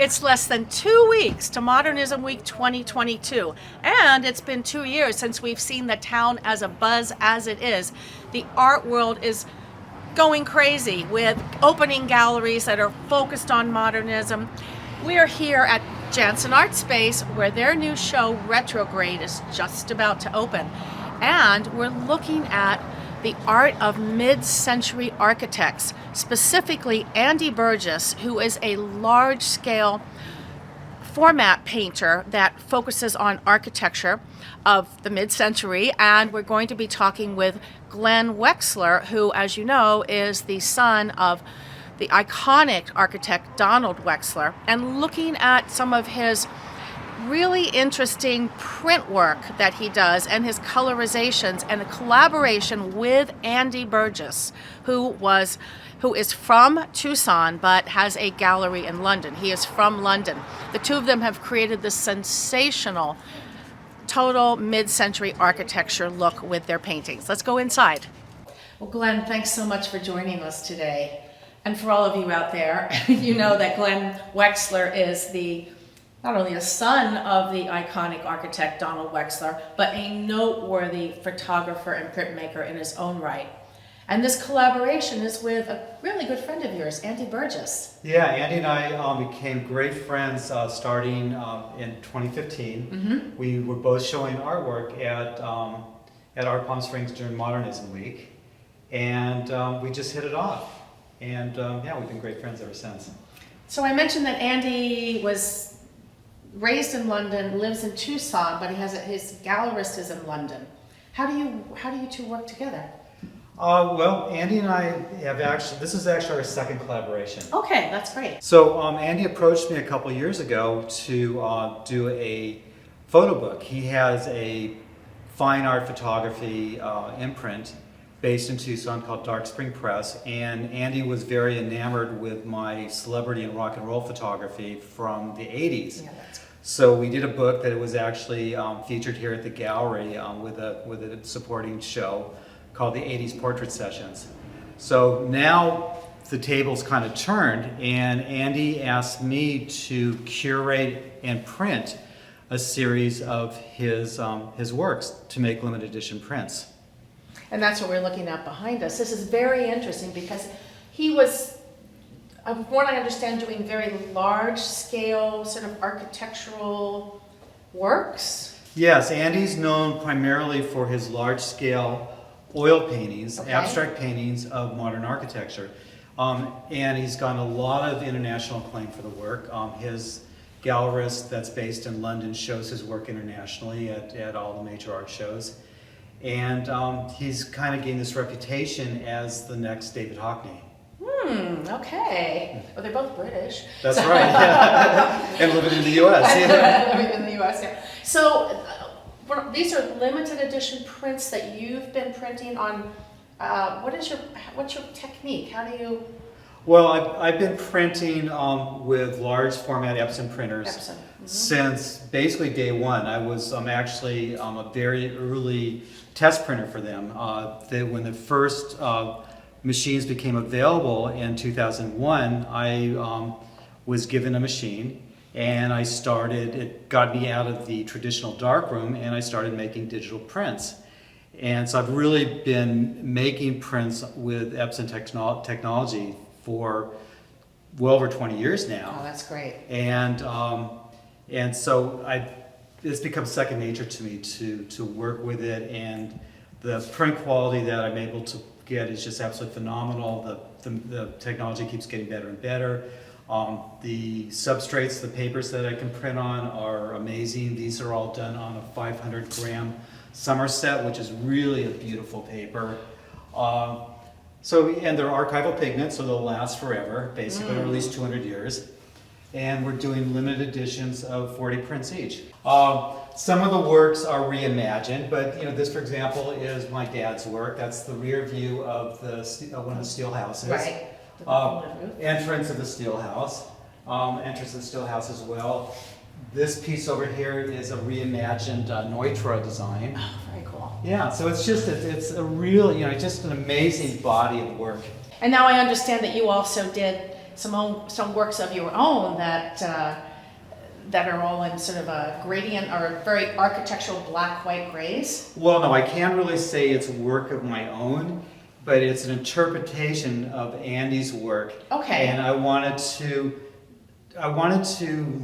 It's less than 2 weeks to Modernism Week 2022, and it's been 2 years since we've seen the town as a buzz as it is. The art world is going crazy with opening galleries that are focused on modernism. We are here at Janssen Art Space, where their new show, Retrograde, is just about to open. And we're looking at the art of mid-century architects, specifically Andy Burgess, who is a large-scale format painter that focuses on architecture of the mid-century. And we're going to be talking with Glen Wexler, who, as you know, is the son of the iconic architect Donald Wexler, and looking at some of his really interesting print work that he does and his colorizations and the collaboration with Andy Burgess, who is from Tucson but has a gallery in London. He is from London. The two of them have created this sensational total mid-century architecture look with their paintings. Let's go inside. Well, Glen, thanks so much for joining us today. And for all of you out there, you know that Glen Wexler is not only a son of the iconic architect Donald Wexler, but a noteworthy photographer and printmaker in his own right. And this collaboration is with a really good friend of yours, Andy Burgess. Yeah, Andy and I became great friends starting in 2015. Mm-hmm. We were both showing artwork at Art Palm Springs during Modernism Week, and we just hit it off. And we've been great friends ever since. So I mentioned that Andy was raised in London, lives in Tucson, but his gallerist is in London. How do you two work together? Well, Andy and I this is actually our second collaboration. Okay, that's great. So Andy approached me a couple years ago to do a photo book. He has a fine art photography imprint based in Tucson called Dark Spring Press, and Andy was very enamored with my celebrity and rock and roll photography from the 80s. Yeah, that's good. So we did a book that was actually featured here at the gallery with a supporting show called the 80s Portrait Sessions. So now the table's kind of turned, and Andy asked me to curate and print a series of his works to make limited edition prints. And that's what we're looking at behind us. This is very interesting because he was, from what I understand, doing very large-scale sort of architectural works. Yes, Andy's known primarily for his large-scale oil paintings, abstract paintings of modern architecture. And he's gotten a lot of international acclaim for the work. His gallerist that's based in London shows his work internationally at all the major art shows. And he's kind of gained this reputation as the next David Hockney. Okay. Well, they're both British. That's right. Yeah. And living in the U.S. Yeah. Living in the U.S. Yeah. So these are limited edition prints that you've been printing on. What's your technique? How do you? Well, I've been printing with large format Epson printers since basically day one. I'm actually a very early test printer for them. When the first machines became available in 2001, I was given a machine, and it got me out of the traditional darkroom, and I started making digital prints. And so I've really been making prints with Epson technology for well over 20 years now. Oh, that's great. And so it's become second nature to me to work with it, and the print quality that I'm able to get is just absolutely phenomenal. The technology keeps getting better and better. The substrates, the papers that I can print on are amazing. These are all done on a 500 gram Somerset, which is really a beautiful paper. And they're archival pigments, so they'll last forever, basically, or at least 200 years. And we're doing limited editions of 40 prints each. Some of the works are reimagined, but this, for example, is my dad's work. That's the rear view of one of the steel houses. Right. Entrance of the steel house. Entrance of the steel house as well. This piece over here is a reimagined Neutra design. Oh, very cool. Yeah, so it's a real, just an amazing body of work. And now I understand that you also did some works of your own that that are all in sort of a gradient or very architectural black-white grays. Well, no, I can't really say it's work of my own, but it's an interpretation of Andy's work. Okay. And I wanted to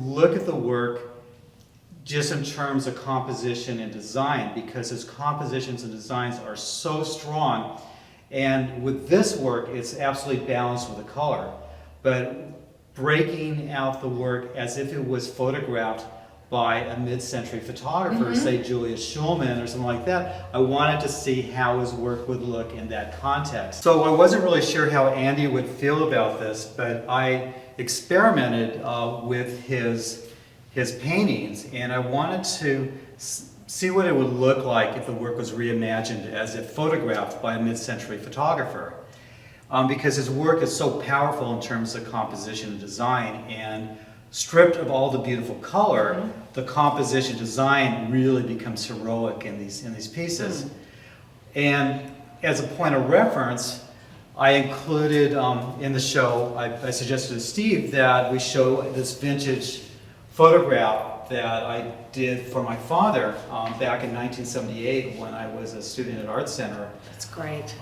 look at the work just in terms of composition and design, because his compositions and designs are so strong. And with this work, it's absolutely balanced with the color. But breaking out the work as if it was photographed by a mid-century photographer, say Julius Schulman or something like that, I wanted to see how his work would look in that context. So I wasn't really sure how Andy would feel about this, but I experimented with his paintings, and I wanted to see what it would look like if the work was reimagined as if photographed by a mid-century photographer. Because his work is so powerful in terms of composition and design, and stripped of all the beautiful color, the composition design really becomes heroic in these pieces. And as a point of reference, I included in the show, I suggested to Steve that we show this vintage photograph that I did for my father back in 1978 when I was a student at Art Center. That's great.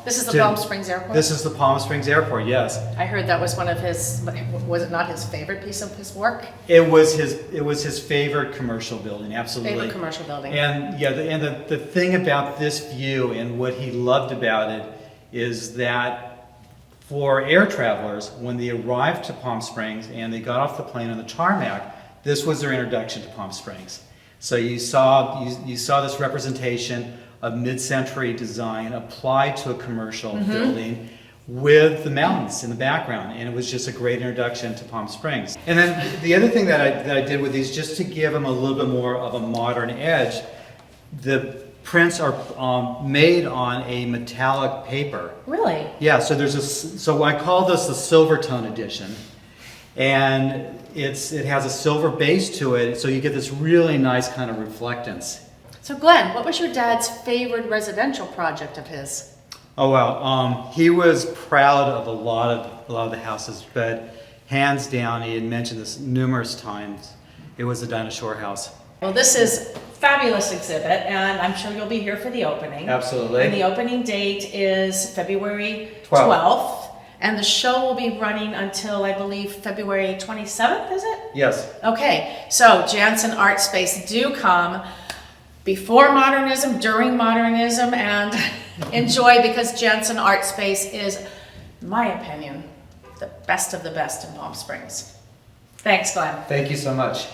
This is the Palm Springs Airport? This is the Palm Springs Airport, yes. I heard that was one of his, was it not his favorite piece of his work? It was his favorite commercial building, absolutely. Favorite commercial building. And yeah, the thing about this view and what he loved about it is that for air travelers, when they arrived to Palm Springs and they got off the plane on the tarmac, this was their introduction to Palm Springs. So you saw this representation of mid-century design applied to a commercial building with the mountains in the background, and it was just a great introduction to Palm Springs. And then the other thing that I did with these, just to give them a little bit more of a modern edge, the prints are made on a metallic paper. Really? Yeah. So so I call this the silver tone edition, and it has a silver base to it, so you get this really nice kind of reflectance. So Glenn, what was your dad's favorite residential project of his? Oh well, he was proud of a lot of the houses, but hands down, he had mentioned this numerous times, it was the Dinah Shore house. Well, this is a fabulous exhibit, and I'm sure you'll be here for the opening. Absolutely. And the opening date is February 12th. And the show will be running until, I believe, February 27th, is it? Yes. Okay, so Janssen Art Space, do come before modernism, during modernism, and enjoy, because Janssen Art Space is, in my opinion, the best of the best in Palm Springs. Thanks, Glenn. Thank you so much.